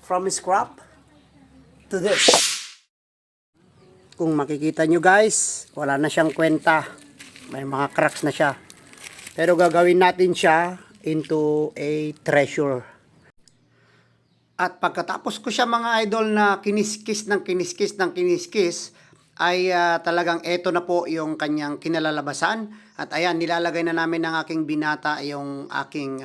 from scrap to this. Kung makikita nyo guys, wala na siyang kwenta. May mga cracks na siya. Pero gagawin natin siya into a treasure. At pagkatapos ko siya mga idol na kiniskis ay talagang eto na po yung kanyang kinalalabasan. At ayan, nilalagay na namin ng aking binata yung aking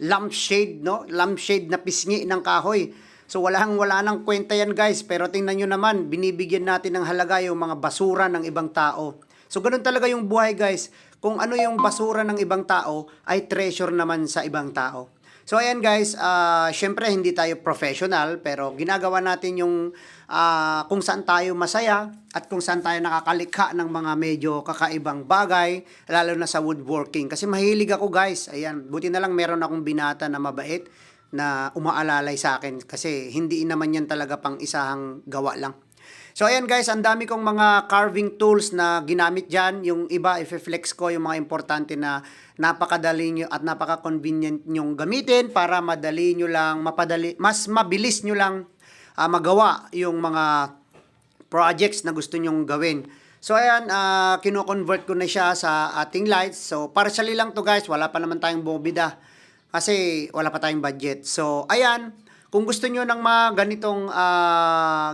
lampshade, no? Lampshade na pisngi ng kahoy. So wala nang kwenta yan guys, pero tingnan nyo naman, binibigyan natin ng halaga yung mga basura ng ibang tao. So ganun talaga yung buhay guys. Kung ano yung basura ng ibang tao, ay treasure naman sa ibang tao. So ayan guys, syempre hindi tayo professional, pero ginagawa natin yung kung saan tayo masaya at kung saan tayo nakakalikha ng mga medyo kakaibang bagay, lalo na sa woodworking. Kasi mahilig ako guys, ayan, buti na lang meron akong binata na mabait na umaalalay sa akin kasi hindi naman yan talaga pang isahang gawa lang. So ayan guys, ang dami kong mga carving tools na ginamit dyan. Yung iba, i-flex ko yung mga importante na napakadali nyo at napaka-convenient nyong gamitin para madali nyo lang, mas mabilis nyo lang magawa yung mga projects na gusto nyong gawin. So ayan, kino-convert ko na siya sa ating lights. So partially lang to guys, wala pa naman tayong bobida kasi wala pa tayong budget. So ayan, kung gusto nyo ng mga ganitong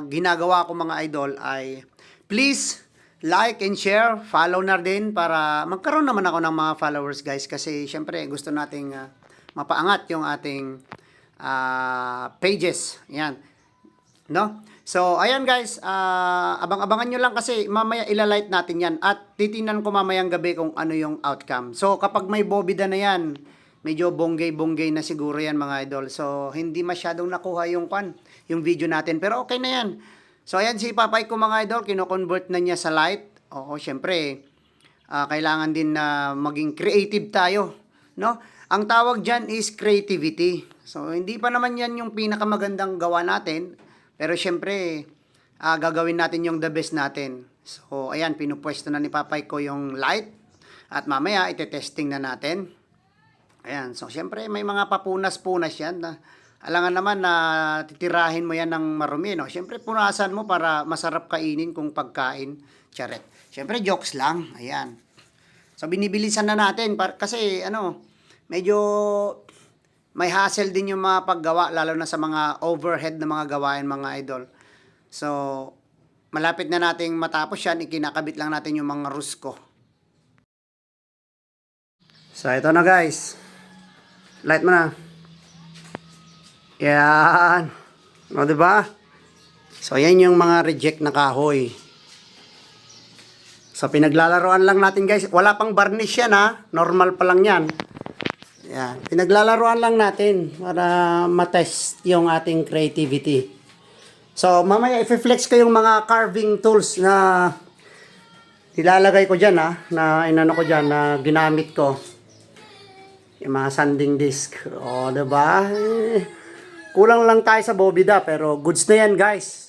ginagawa ko mga idol ay please like and share, follow na din para magkaroon naman ako ng mga followers guys kasi syempre gusto nating mapaangat yung ating pages. Yan. No? So ayan guys, abang-abangan nyo lang kasi mamaya ilalight natin yan at titingnan ko mamayang gabi kung ano yung outcome. So kapag may bobida na yan, medyo bonggay-bonggay na siguro yan mga idol. So, hindi masyadong nakuha yung video natin. Pero okay na yan. So, ayan si Papay ko mga idol. Kino-convert na niya sa light. Oo, syempre, kailangan din na maging creative tayo. No? Ang tawag dyan is creativity. So, hindi pa naman yan yung pinakamagandang gawa natin. Pero syempre, gagawin natin yung the best natin. So, ayan, pinupwesto na ni Papay ko yung light. At mamaya, ite-testing na natin. Ayan, so syempre may mga papunas-punas yan. Alangan naman na titirahin mo yan ng marumi, no? Syempre punasan mo para masarap kainin kung pagkain. Charet. Syempre jokes lang. Ayan. So binibilisan na natin kasi medyo may hassle din yung mga paggawa lalo na sa mga overhead na mga gawain mga idol. So malapit na nating matapos yan, ikinakabit lang natin yung mga rusko. So ito na guys. Light mo na. Yan. O, diba? So, yan yung mga reject na kahoy. So, pinaglalaroan lang natin guys. Wala pang varnish yan ha. Normal pa lang yan. Yan. Pinaglalaroan lang natin para matest yung ating creativity. So, mamaya i-flex ko yung mga carving tools na ilalagay ko dyan ha. Na inano ko dyan na ginamit ko. Yung mga sanding disc. O, diba? Kulang lang tayo sa bobida, pero goods na yan, guys.